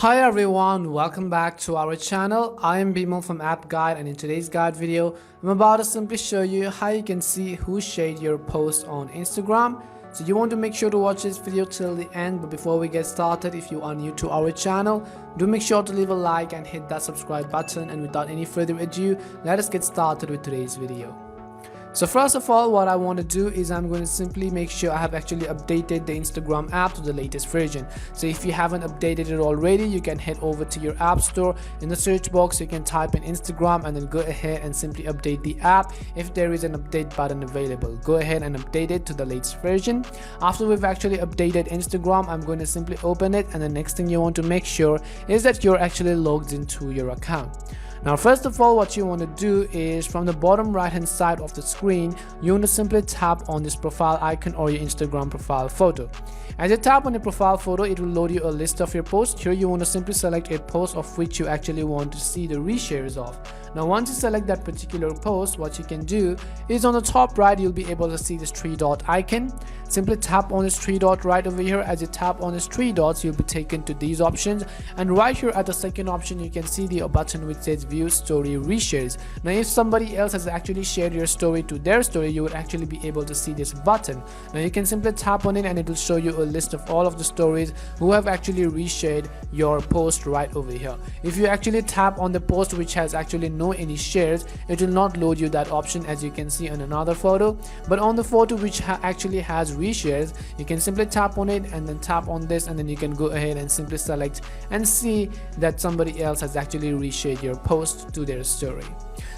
Hi everyone, welcome back to our channel. I am Bimal from App Guide, and in today's guide video I'm about to simply show you how you can see who shared your post on Instagram. So you want to make sure to watch this video till the end, but before we get started, if you are new to our channel, do make sure to leave a like and hit that subscribe button. And without any further ado, let us get started with today's video. So first of all, what I want to do is I'm going to simply make sure I have actually updated the Instagram app to the latest version. So if you haven't updated it already, you can head over to your app store. In the search box, you can type in Instagram and then go ahead and simply update the app. If there is an update button available, go ahead and update it to the latest version. After we've actually updated Instagram, I'm going to simply open it, and the next thing you want to make sure is that you're actually logged into your account. Now first of all, what you want to do is from the bottom right hand side of the screen, you want to simply tap on this profile icon or your Instagram profile photo. As you tap on the profile photo, it will load you a list of your posts. Here you want to simply select a post of which you actually want to see the reshares of. Now once you select that particular post, what you can do is on the top right, you'll be able to see this three dot icon. Simply tap on this three dot right over here. As you tap on this three dots, you'll be taken to these options, and right here at the second option you can see the button which says view story reshares. Now if somebody else has actually shared your story to their story, you would actually be able to see this button. Now you can simply tap on it and it will show you a list of all of the stories who have actually reshared your post right over here. If you actually tap on the post which has actually no any shares, it will not load you that option, as you can see on another photo. But on the photo which actually has reshares, you can simply tap on it and then tap on this, and then you can go ahead and simply select and see that somebody else has actually reshared your post to their story.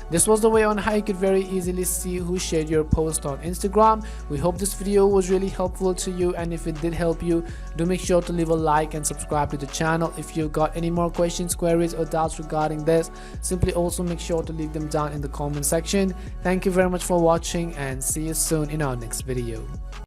This was the way on how you could very easily see who shared your post on Instagram. We hope this video was really helpful to you, and if it did help you, do make sure to leave a like and subscribe to the channel. If you got any more questions, queries or doubts regarding this, simply also make sure to leave them down in the comment section. Thank you very much for watching, and see you soon in our next video.